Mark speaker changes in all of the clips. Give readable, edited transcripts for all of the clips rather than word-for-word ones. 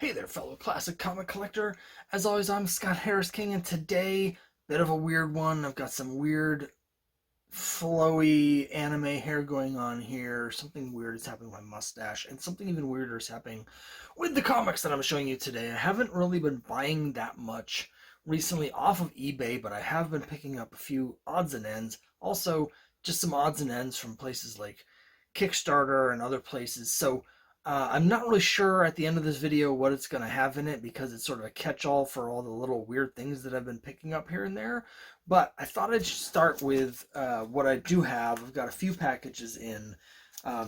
Speaker 1: Hey there, fellow classic comic collector. As always, I'm Scott Harris King, and today, bit of a weird one. I've got some weird, flowy anime hair going on here. Something weird is happening with my mustache, and something even weirder is happening with the comics that I'm showing you today. I haven't really been buying that much recently off of eBay, but I have been picking up a few odds and ends. Also, just some odds and ends from places like Kickstarter and other places. So, I'm not really sure at the end of this video what it's going to have in it because it's sort of a catch-all for all the little weird things that I've been picking up here and there. But I thought I'd start with what I do have. I've got a few packages in,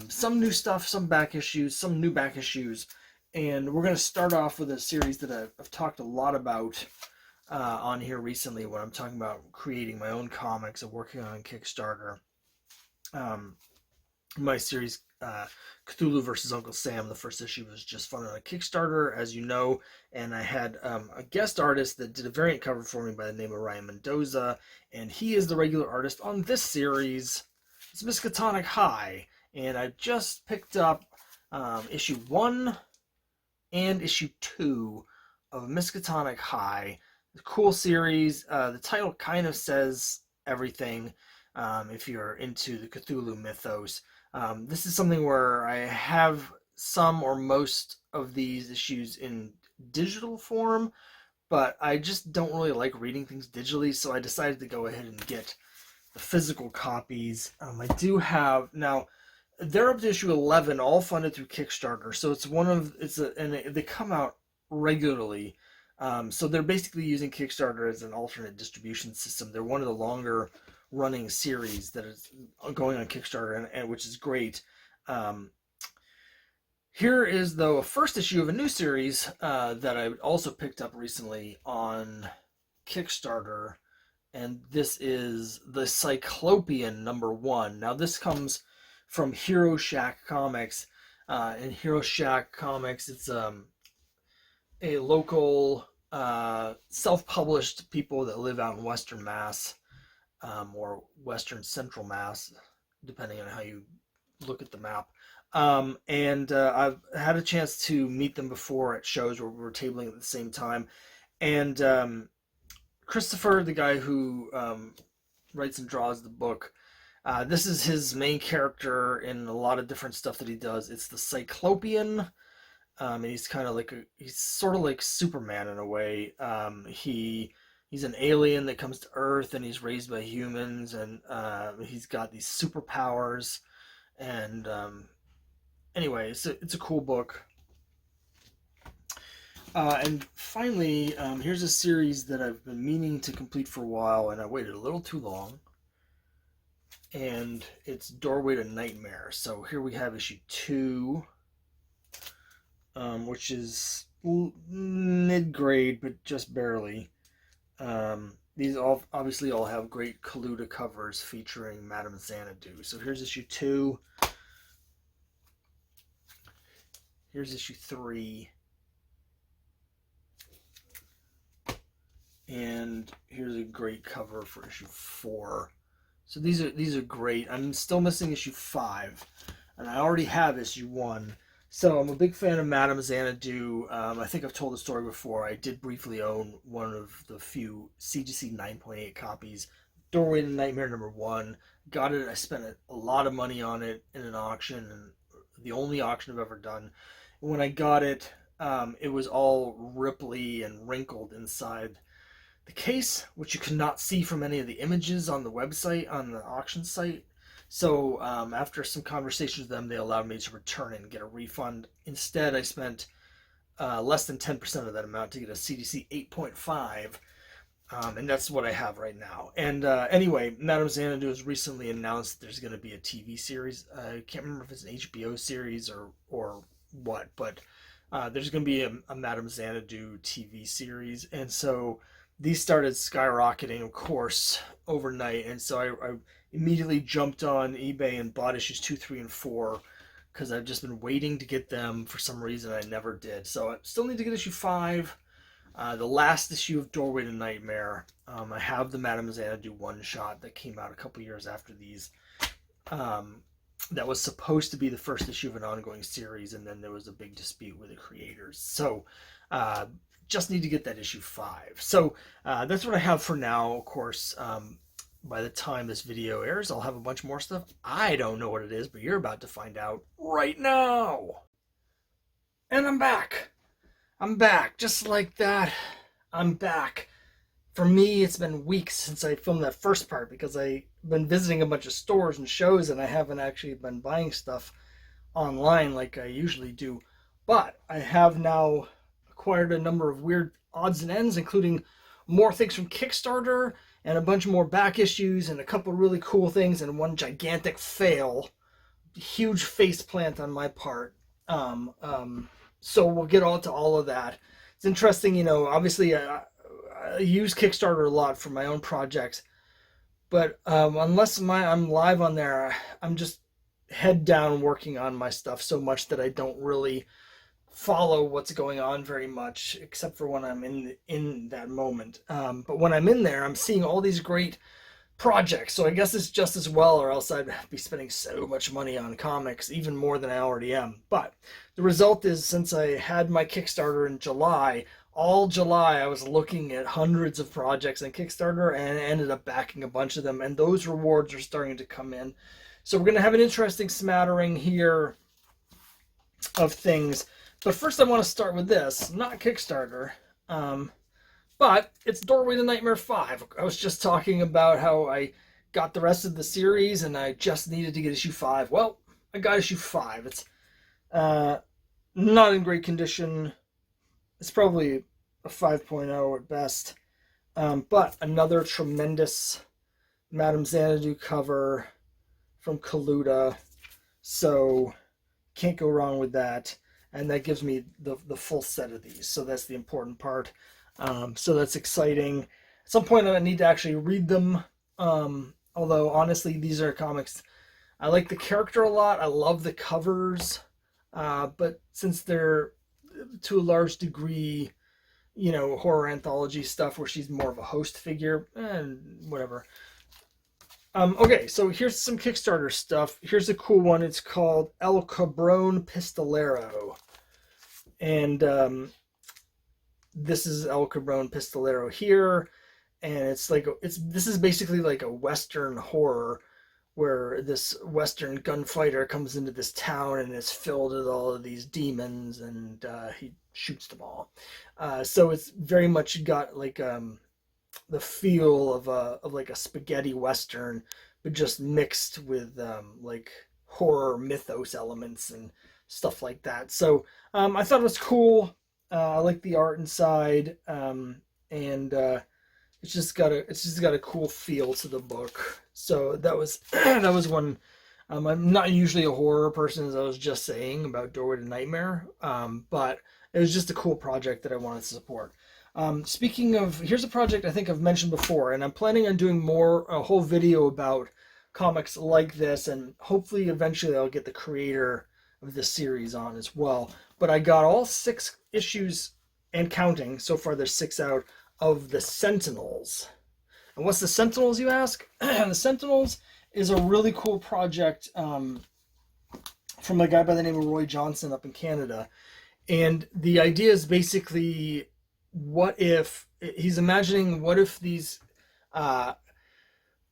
Speaker 1: some new stuff, some back issues, some new back issues. And we're going to start off with a series that I've talked a lot about on here recently when I'm talking about creating my own comics and working on Kickstarter. My series Cthulhu versus Uncle Sam, the first issue was just funded on a Kickstarter, as you know, and I had a guest artist that did a variant cover for me by the name of Ryan Mendoza, and he is the regular artist on this series. It's Miskatonic High, and I just picked up issue 1 and issue 2 of Miskatonic High. The cool series. The title kind of says everything if you're into the Cthulhu mythos. This is something where I have some or most of these issues in digital form, but I just don't really like reading things digitally, so I decided to go ahead and get the physical copies. I do have, now, they're up to issue 11, all funded through Kickstarter, so and they come out regularly. So they're basically using Kickstarter as an alternate distribution system. They're one of the longer running series that is going on Kickstarter, and which is great. Here is, though, a first issue of a new series that I also picked up recently on Kickstarter, and this is the Cyclopean #1. Now, this comes from Hero Shack Comics. In Hero Shack Comics, it's a local self-published people that live out in Western Mass. Or Western Central Mass, depending on how you look at the map. And I've had a chance to meet them before at shows where we were tabling at the same time. And Christopher, the guy who writes and draws the book, this is his main character in a lot of different stuff that he does. It's the Cyclopean, and he's sort of like Superman in a way. He's an alien that comes to Earth, and he's raised by humans, and he's got these superpowers. And anyway, it's a cool book. And finally, here's a series that I've been meaning to complete for a while, and I waited a little too long. And it's Doorway to Nightmare. So here we have issue 2, which is mid-grade, but just barely. These obviously all have great Cthulhu covers featuring Madame Xanadu. So here's issue 2. Here's issue 3. And here's a great cover for issue 4. So these are great. I'm still missing issue 5, and I already have issue 1. So I'm a big fan of Madame Xanadu. I think I've told the story before. I did briefly own one of the few CGC 9.8 copies. Doorway to Nightmare #1. Got it. I spent a lot of money on it in an auction, and the only auction I've ever done. When I got it, it was all ripply and wrinkled inside the case, which you could not see from any of the images on the website, on the auction site. So after some conversations with them, they allowed me to return it and get a refund. Instead, I spent less than 10% of that amount to get a CDC 8.5, and that's what I have right now. And anyway, Madame Xanadu has recently announced there's going to be a TV series. I can't remember if it's an HBO series or what, but there's going to be a Madame Xanadu TV series, and so these started skyrocketing, of course, overnight, and so I immediately jumped on eBay and bought issues 2, 3, and 4 because I've just been waiting to get them for some reason. I never did. So I still need to get issue 5, the last issue of Doorway to Nightmare. I have the Madame Xanadu one-shot that came out a couple years after these. that was supposed to be the first issue of an ongoing series, and then there was a big dispute with the creators. So just need to get that issue 5. So that's what I have for now. Of course, by the time this video airs, I'll have a bunch more stuff. I don't know what it is, but you're about to find out right now. And I'm back. I'm back. Just like that, I'm back. For me, it's been weeks since I filmed that first part because I've been visiting a bunch of stores and shows, and I haven't actually been buying stuff online like I usually do. But I have now acquired a number of weird odds and ends, including more things from Kickstarter and a bunch more back issues and a couple really cool things and one gigantic fail. Huge face plant on my part. So we'll get on to all of that. It's interesting, you know, obviously I use Kickstarter a lot for my own projects, but unless I'm live on there, I'm just head down working on my stuff so much that I don't really follow what's going on very much, except for when I'm in that moment. But when I'm in there, I'm seeing all these great projects, so I guess it's just as well, or else I'd be spending so much money on comics, even more than I already am. But the result is, since I had my Kickstarter in July, all July I was looking at hundreds of projects on Kickstarter and ended up backing a bunch of them, and those rewards are starting to come in. So we're going to have an interesting smattering here of things. But first I want to start with this, not Kickstarter, but it's Doorway to Nightmare 5. I was just talking about how I got the rest of the series and I just needed to get issue 5. Well, I got issue 5. It's not in great condition. It's probably a 5.0 at best. But another tremendous Madame Xanadu cover from Cthulhu. So can't go wrong with that. And that gives me the full set of these. So that's the important part. So that's exciting. At some point I need to actually read them. Although honestly, these are comics. I like the character a lot. I love the covers. But since they're to a large degree, you know, horror anthology stuff where she's more of a host figure, whatever. Okay, so here's some Kickstarter stuff. Here's a cool one. It's called El Cabrón Pistolero. And this is El Cabrón Pistolero here. And it's like, this is basically like a Western horror where this Western gunfighter comes into this town and is filled with all of these demons, and he shoots them all. So it's very much got like the feel of like a spaghetti Western, but just mixed with like horror mythos elements and stuff like that. So I thought it was cool. I like the art inside, and it's just got a cool feel to the book. So that was that was one. I'm not usually a horror person, as I was just saying about Doorway to Nightmare, but it was just a cool project that I wanted to support. Speaking of, here's a project I think I've mentioned before, and I'm planning on doing a whole video about comics like this, and hopefully eventually I'll get the creator of this series on as well. But I got all 6 issues and counting. So far there's 6 out of the Sentinels. And what's the Sentinels, you ask? The Sentinels is a really cool project from a guy by the name of Roy Johnson up in Canada. And the idea is basically, what if these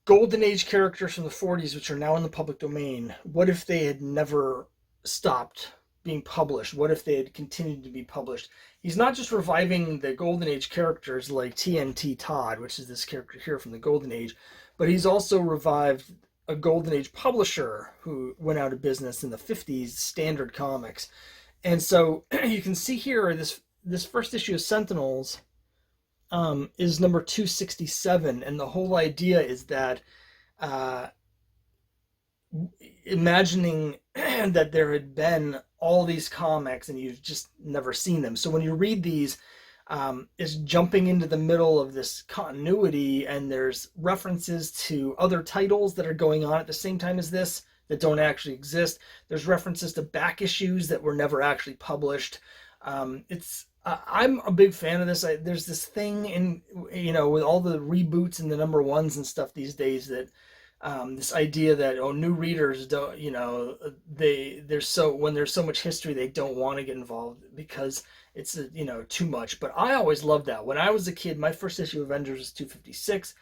Speaker 1: Golden Age characters from the 40s, which are now in the public domain, what if they had never stopped being published? What if they had continued to be published? He's not just reviving the Golden Age characters like TNT Todd, which is this character here from the Golden Age, but he's also revived a Golden Age publisher who went out of business in the 50s, Standard Comics. And so you can see here, this first issue of Sentinels is number 267, and the whole idea is that imagining that there had been all these comics and you've just never seen them. So when you read these, it's jumping into the middle of this continuity, and there's references to other titles that are going on at the same time as this that don't actually exist. There's references to back issues that were never actually published. I'm a big fan of this. There's this thing in, with all the reboots and the number 1s and stuff these days that This idea that, oh, new readers don't, when there's so much history, they don't want to get involved because it's too much. But I always loved that. When I was a kid, my first issue of Avengers was 256.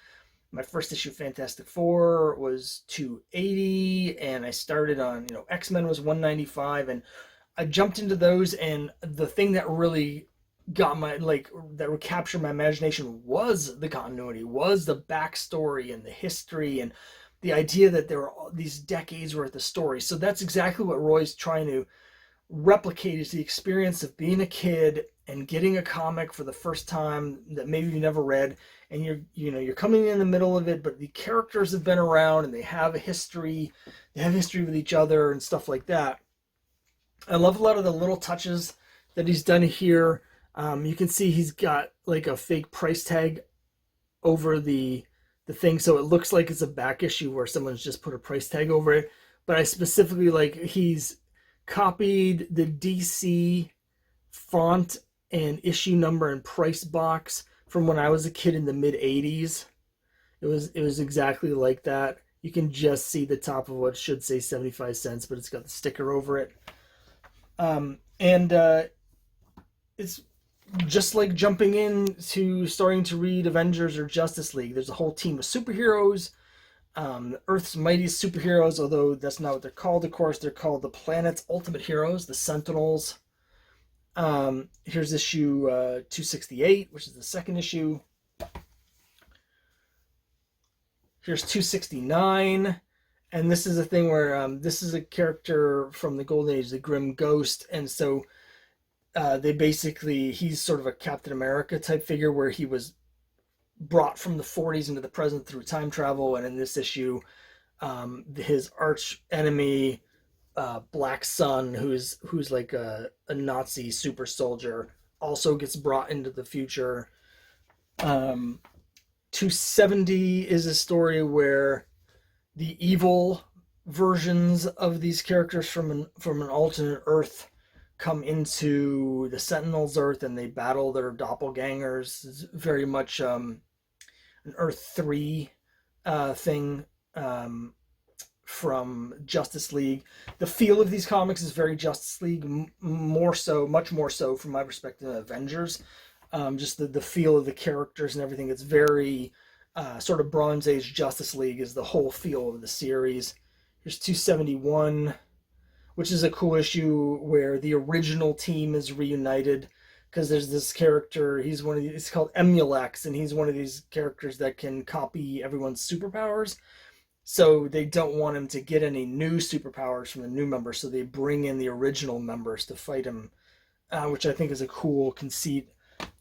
Speaker 1: My first issue of Fantastic Four was 280, and I started on, X-Men was 195, and I jumped into those, and the thing that really got that would capture my imagination was the continuity, was the backstory and the history, and the idea that there were these decades worth of stories. So that's exactly what Roy's trying to replicate, is the experience of being a kid and getting a comic for the first time that maybe you never read, and you're coming in the middle of it, but the characters have been around and they have a history, with each other and stuff like that. I love a lot of the little touches that he's done here. You can see he's got like a fake price tag over the thing, so it looks like it's a back issue where someone's just put a price tag over it. But I specifically he's copied the DC font and issue number and price box from when I was a kid in the mid 80s. It was exactly like that. You can just see the top of what should say 75 cents, but it's got the sticker over it. It's just like jumping in to starting to read Avengers or Justice League. There's a whole team of superheroes, Earth's mightiest superheroes, although that's not what they're called, of course. They're called the planet's ultimate heroes, the Sentinels. Here's issue 268, which is the second issue. Here's 269. And this is a thing where this is a character from the Golden Age, the Grim Ghost. And so he's sort of a Captain America type figure where he was brought from the 40s into the present through time travel. And in this issue, his arch enemy, Black Sun, who's like a Nazi super soldier, also gets brought into the future. 270 is a story where the evil versions of these characters from an alternate Earth come into the Sentinels Earth, and they battle their doppelgangers. It's very much an Earth 3 thing from Justice League. The feel of these comics is very Justice League, much more so from my perspective than Avengers. Just the feel of the characters and everything. It's very sort of Bronze Age Justice League is the whole feel of the series. Here's 271, which is a cool issue where the original team is reunited, because there's this character, it's called Emulex, and he's one of these characters that can copy everyone's superpowers. So they don't want him to get any new superpowers from the new members, so they bring in the original members to fight him, which I think is a cool conceit.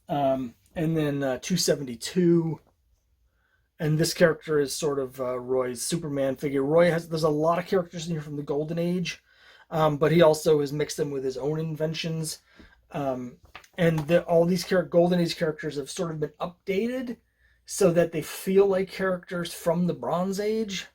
Speaker 1: And then 272, and this character is sort of Roy's Superman figure. There's a lot of characters in here from the Golden Age, but he also has mixed them with his own inventions. All these Golden Age characters have sort of been updated so that they feel like characters from the Bronze Age.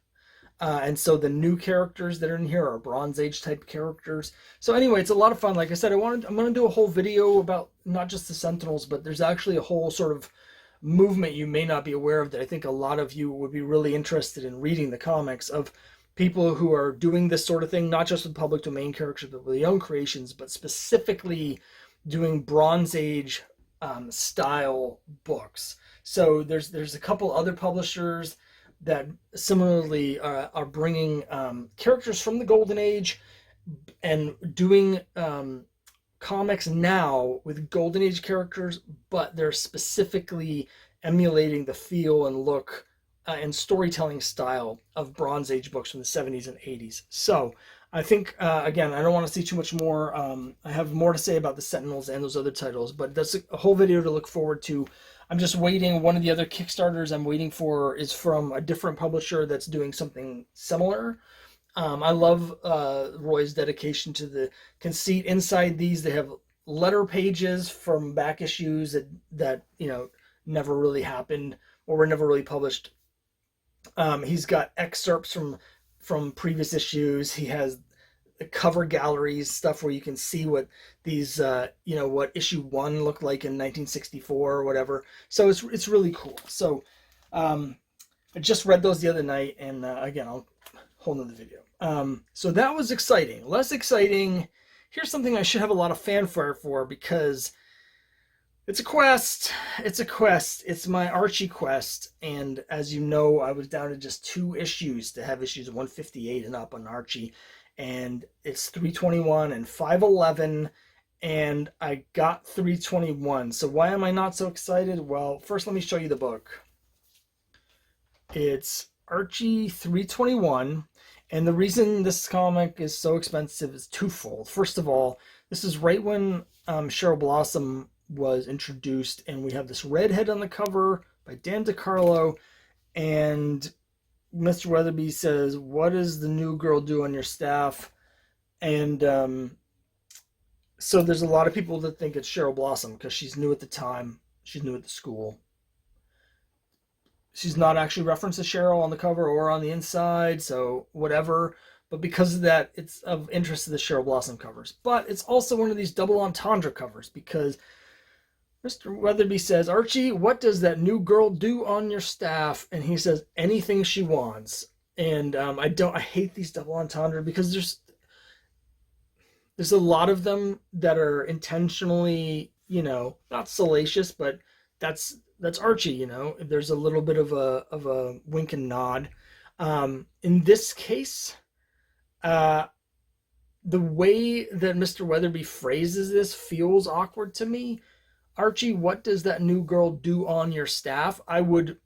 Speaker 1: And so the new characters that are in here are Bronze Age type characters. So anyway, it's a lot of fun. Like I said, I'm going to do a whole video about not just the Sentinels, but there's actually a whole sort of movement you may not be aware of that I think a lot of you would be really interested in reading the comics, of people who are doing this sort of thing, not just with public domain characters, but with their own creations, but specifically doing Bronze Age style books. So there's a couple other publishers that similarly are bringing characters from the Golden Age and doing comics now with Golden Age characters, but they're specifically emulating the feel and look and storytelling style of Bronze Age books from the 70s and 80s. So I think, again, I don't want to see too much more. I have more to say about the Sentinels and those other titles, but that's a whole video to look forward to. I'm just waiting. One of the other Kickstarters I'm waiting for is from a different publisher that's doing something similar. I love Roy's dedication to the conceit. Inside these, they have letter pages from back issues that never really happened or were never really published. He's got excerpts from previous issues. He has the cover galleries, stuff where you can see what these what issue 1 looked like in 1964 or whatever. So it's really cool. So I just read those the other night, and again, I'll hold another video. So that was exciting. Less exciting, here's something I should have a lot of fanfare for, because it's a quest. It's a quest. It's my Archie quest, and as you know, I was down to just 2 issues to have issues 158 and up on Archie, and it's 321 and 511, and I got 321. So why am I not so excited? Well, first let me show you the book. It's Archie 321, and the reason this comic is so expensive is twofold. First of all, this is right when Cheryl Blossom was introduced, and we have this redhead on the cover by Dan DeCarlo, and Mr. Weatherby says, "What does the new girl do on your staff?" And so there's a lot of people that think it's Cheryl Blossom because she's new at the time, she's new at the school. She's not actually referenced as Cheryl on the cover or on the inside, so whatever. But because of that, it's of interest to the Cheryl Blossom covers. But it's also one of these double entendre covers, because Mr. Weatherby says, "Archie, what does that new girl do on your staff?" And he says, "Anything she wants." And I hate these double entendre, because there's a lot of them that are intentionally, not salacious, but that's Archie, There's a little bit of a wink and nod. In this case, the way that Mr. Weatherby phrases this feels awkward to me. Archie, what does that new girl do on your staff? I would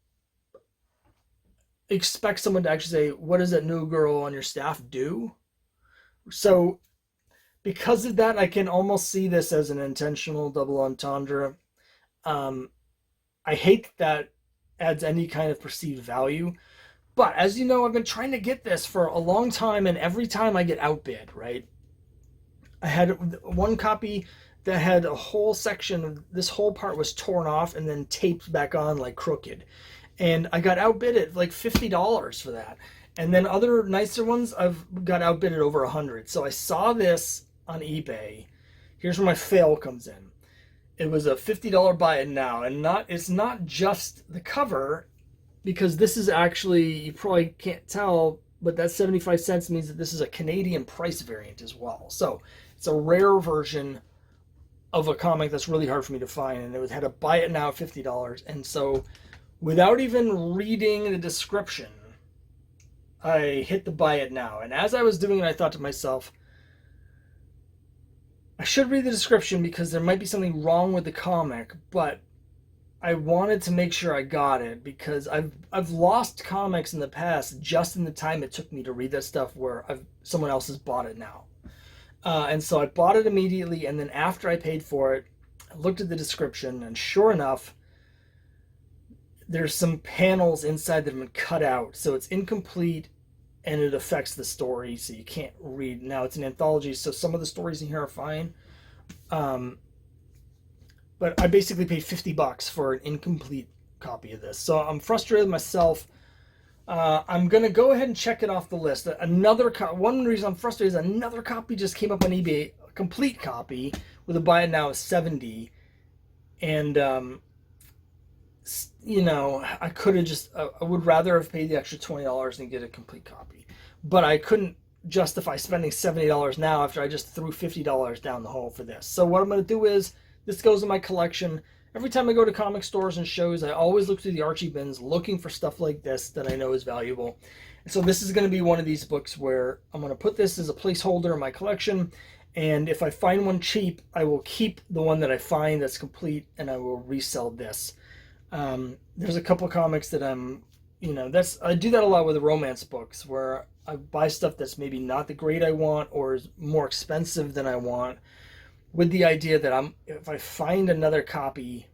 Speaker 1: expect someone to actually say, "What does that new girl on your staff do?" So because of that, I can almost see this as an intentional double entendre. I hate that adds any kind of perceived value. But as you know, I've been trying to get this for a long time, and every time I get outbid, right? I had one copy that had a whole section, this whole part was torn off and then taped back on like crooked. And I got outbid at like $50 for that. And then other nicer ones, I've got outbid at over $100. So I saw this on eBay. Here's where my fail comes in. It was a $50 buy it now, and it's not just the cover, because this is actually, you probably can't tell, but that 75 cents means that this is a Canadian price variant as well. So it's a rare version of a comic that's really hard for me to find, and it had a buy it now at $50. And so without even reading the description, I hit the buy it now. And as I was doing it, I thought to myself, I should read the description because there might be something wrong with the comic, but I wanted to make sure I got it, because I've lost comics in the past just in the time it took me to read that stuff where someone else has bought it now. And so I bought it immediately, and then after I paid for it, I looked at the description, and sure enough, there's some panels inside that have been cut out, so it's incomplete, and it affects the story, so you can't read. Now, it's an anthology, so some of the stories in here are fine. But I basically paid $50 for an incomplete copy of this. So I'm frustrated with myself. I'm going to go ahead and check it off the list. One reason I'm frustrated is another copy just came up on eBay, a complete copy, with a buy it now of $70. And, I could have I would rather have paid the extra $20 and get a complete copy. But I couldn't justify spending $70 now after I just threw $50 down the hole for this. So what I'm going to do is, this goes in my collection. Every time I go to comic stores and shows, I always look through the Archie bins looking for stuff like this that I know is valuable. And so this is going to be one of these books where I'm going to put this as a placeholder in my collection. And if I find one cheap, I will keep the one that I find that's complete, and I will resell this. There's a couple comics that I do that a lot with the romance books, where I buy stuff that's maybe not the grade I want or is more expensive than I want, with the idea that if I find another copy,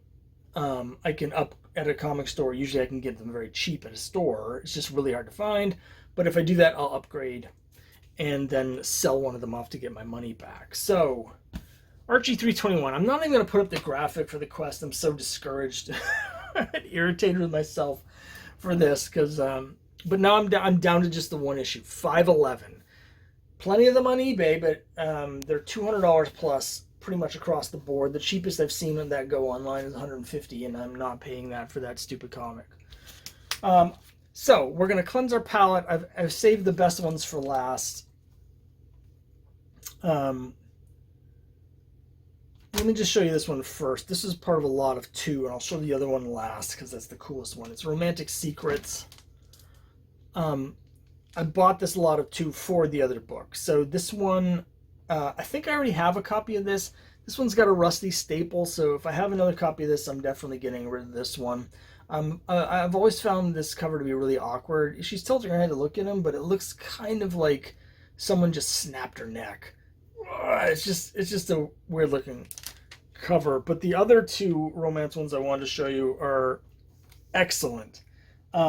Speaker 1: I can up at a comic store. Usually I can get them very cheap at a store. It's just really hard to find. But if I do that, I'll upgrade and then sell one of them off to get my money back. So, Archie 321. I'm not even going to put up the graphic for the quest. I'm so discouraged and irritated with myself for this, because but now I'm down to just the one issue, 511. Plenty of them on eBay, but they're $200 plus pretty much across the board. The cheapest I've seen that go online is $150, and I'm not paying that for that stupid comic. So we're going to cleanse our palate. I've saved the best ones for last. Let me just show you this one first. This is part of a lot of 2, and I'll show the other one last because that's the coolest one. It's Romantic Secrets. I bought this lot of 2 for the other book. So this one, I think I already have a copy of this. This one's got a rusty staple, so if I have another copy of this, I'm definitely getting rid of this one. I've always found this cover to be really awkward. She's tilting her head to look at him, but it looks kind of like someone just snapped her neck. It's just a weird looking cover. But the other 2 romance ones I wanted to show you are excellent.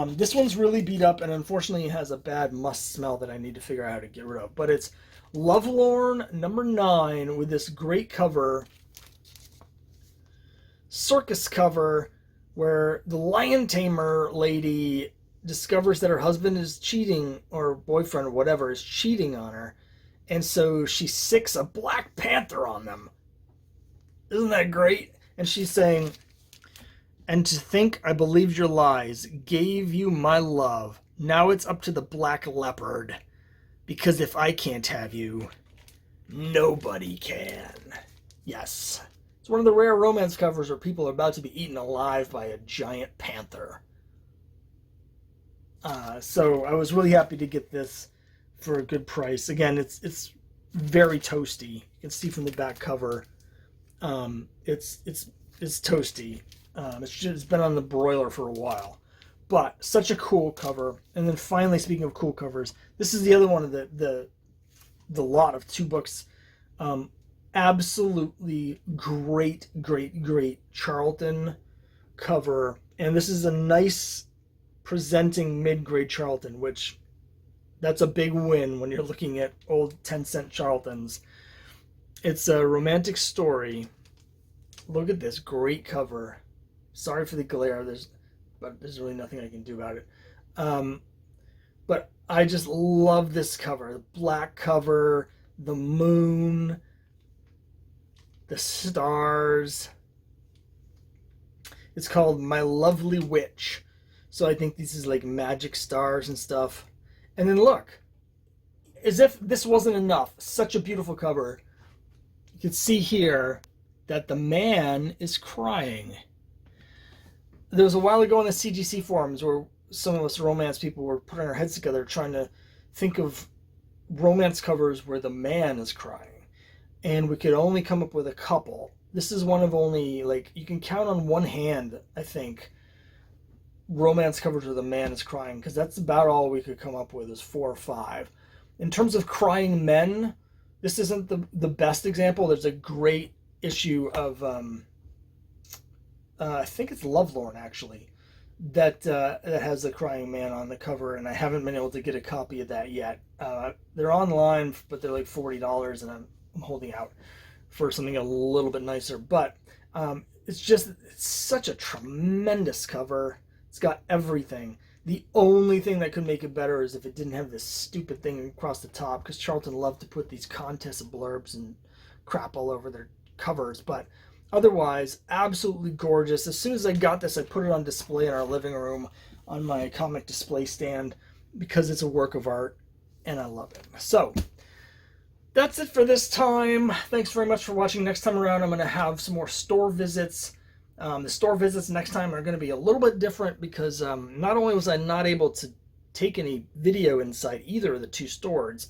Speaker 1: This one's really beat up and unfortunately has a bad must smell that I need to figure out how to get rid of. But it's Lovelorn number 9 with this great cover, Circus cover, where the lion tamer lady discovers that her husband is cheating, or boyfriend or whatever is cheating on her. And so she sicks a Black Panther on them. Isn't that great? And she's saying, "And to think I believed your lies, gave you my love. Now it's up to the Black Leopard. Because if I can't have you, nobody can." Yes. It's one of the rare romance covers where people are about to be eaten alive by a giant panther. So I was really happy to get this for a good price. Again, it's very toasty. You can see from the back cover, it's toasty. It's been on the broiler for a while, but such a cool cover. And then finally, speaking of cool covers, this is the other one of the lot of 2 books. Absolutely great Charlton cover, and this is a nice presenting mid-grade Charlton, which that's a big win when you're looking at old 10-cent Charltons. It's a romantic story. Look at this great cover. Sorry for the glare, but there's really nothing I can do about it. But I just love this cover. The black cover, the moon, the stars. It's called My Lovely Witch. So I think this is like magic stars and stuff. And then look, as if this wasn't enough, such a beautiful cover. You can see here that the man is crying. There was a while ago on the CGC forums where some of us romance people were putting our heads together trying to think of romance covers where the man is crying. And we could only come up with a couple. This is one of only, like, you can count on one hand, I think, romance covers where the man is crying, because that's about all we could come up with, is 4 or 5. In terms of crying men, this isn't the best example. There's a great issue of, I think it's Lovelorn, actually, that has the crying man on the cover, and I haven't been able to get a copy of that yet. They're online, but they're like $40, and I'm holding out for something a little bit nicer. But it's such a tremendous cover. It's got everything. The only thing that could make it better is if it didn't have this stupid thing across the top, because Charlton loved to put these contest blurbs and crap all over their covers. But otherwise, absolutely gorgeous. As soon as I got this, I put it on display in our living room on my comic display stand because it's a work of art and I love it. So that's it for this time. Thanks very much for watching. Next time around, I'm going to have some more store visits. The store visits next time are going to be a little bit different because not only was I not able to take any video inside either of the 2 stores,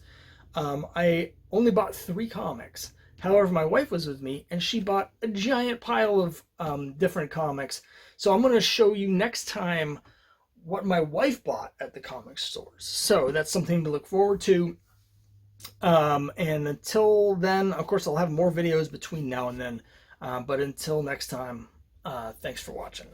Speaker 1: I only bought 3 comics. However, my wife was with me and she bought a giant pile of different comics. So I'm going to show you next time what my wife bought at the comic stores. So that's something to look forward to. And until then, of course, I'll have more videos between now and then. But until next time, thanks for watching.